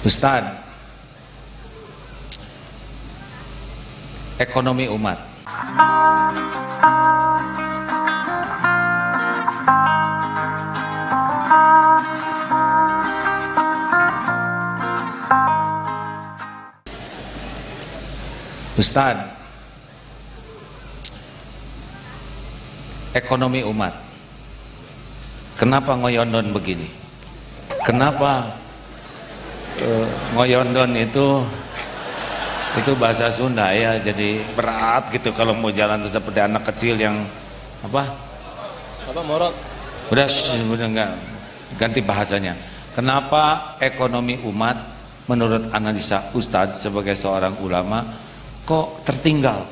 Ustadz, ekonomi umat. Ustadz, ekonomi umat. Kenapa ngoyondon begini? Kenapa ngoyondon itu bahasa Sunda ya, jadi berat gitu kalau mau jalan seperti anak kecil yang apa morot. Udah enggak, ganti bahasanya. Kenapa ekonomi umat menurut analisa Ustadz sebagai seorang ulama kok tertinggal?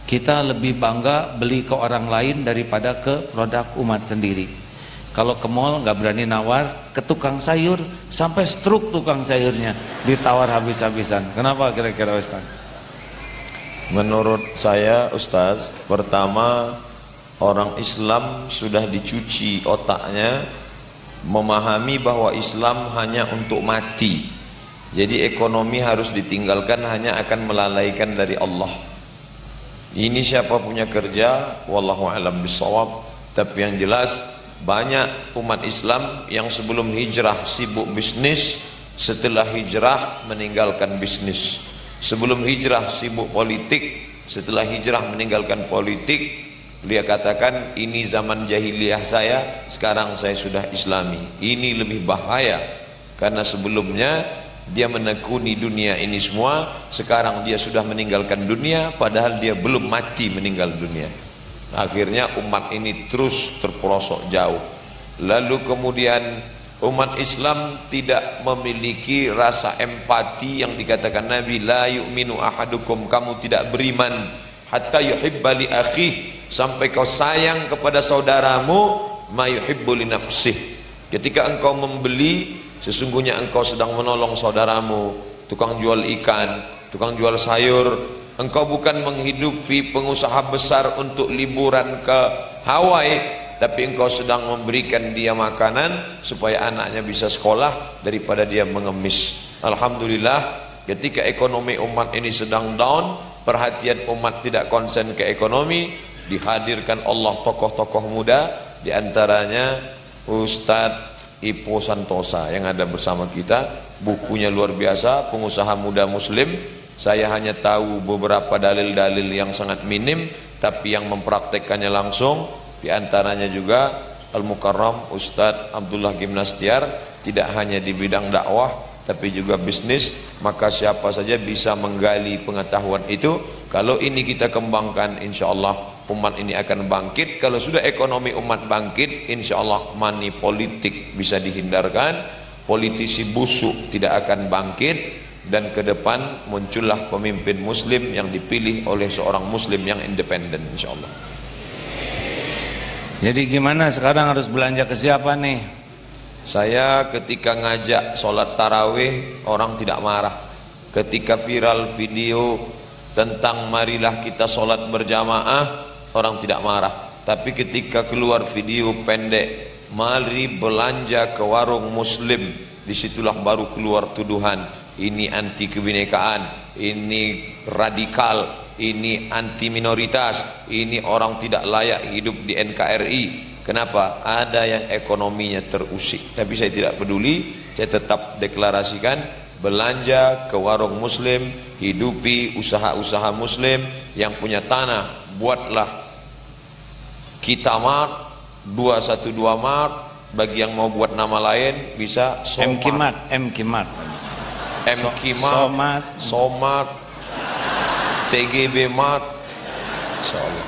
Kita lebih bangga beli ke orang lain daripada ke produk umat sendiri. Kalau ke mall nggak berani nawar, ke tukang sayur sampai stroke tukang sayurnya ditawar habis-habisan. Kenapa kira-kira Ustaz? Menurut saya Ustaz, pertama orang Islam sudah dicuci otaknya, memahami bahwa Islam hanya untuk mati. Jadi ekonomi harus ditinggalkan, hanya akan melalaikan dari Allah. Ini siapa punya kerja, wallahu a'lam bishawab. Tapi yang jelas banyak umat Islam yang sebelum hijrah sibuk bisnis, setelah hijrah meninggalkan bisnis. Sebelum hijrah sibuk politik, setelah hijrah meninggalkan politik. Dia katakan ini zaman jahiliyah saya, sekarang saya sudah Islami. Ini lebih bahaya karena sebelumnya dia menekuni dunia ini semua, sekarang dia sudah meninggalkan dunia padahal dia belum mati meninggal dunia. Akhirnya umat ini terus terperosok jauh. Lalu kemudian umat Islam tidak memiliki rasa empati yang dikatakan Nabi, la yu'minu ahadukum, kamu tidak beriman hatta yuhibba li akhih, sampai kau sayang kepada saudaramu ma yuhibbu li nafsih. Ketika engkau membeli, sesungguhnya engkau sedang menolong saudaramu, tukang jual ikan, tukang jual sayur. Engkau bukan menghidupi pengusaha besar untuk liburan ke Hawaii, tapi engkau sedang memberikan dia makanan supaya anaknya bisa sekolah daripada dia mengemis. Alhamdulillah, ketika ekonomi umat ini sedang down, perhatian umat tidak konsen ke ekonomi, dihadirkan Allah tokoh-tokoh muda, diantaranya Ustadz Ipo Santosa yang ada bersama kita. Bukunya luar biasa, Pengusaha Muda Muslim. Saya hanya tahu beberapa dalil-dalil yang sangat minim, tapi yang mempraktekkannya langsung. Di antaranya juga Al-Mukarram Ustadz Abdullah Gimnastiar, tidak hanya di bidang dakwah tapi juga bisnis. Maka siapa saja bisa menggali pengetahuan itu. Kalau ini kita kembangkan, insya Allah umat ini akan bangkit. Kalau sudah ekonomi umat bangkit, insya Allah money politik bisa dihindarkan, politisi busuk tidak akan bangkit, dan ke depan muncullah pemimpin muslim yang dipilih oleh seorang muslim yang independen, insyaallah. Jadi gimana sekarang, harus belanja ke siapa nih? Saya ketika ngajak sholat tarawih orang tidak marah. Ketika viral video tentang marilah kita sholat berjamaah, orang tidak marah. Tapi ketika keluar video pendek mari belanja ke warung muslim, disitulah baru keluar tuduhan. Ini anti kebinekaan, ini radikal, ini anti minoritas, ini orang tidak layak hidup di NKRI. Kenapa? Ada yang ekonominya terusik. Tapi saya tidak peduli, saya tetap deklarasikan belanja ke warung muslim, hidupi usaha-usaha muslim. Yang punya tanah, buatlah Kita Mart, 212 Mart. Bagi yang mau buat nama lain bisa Mkimat, Somat, TGB Mart, insyaallah.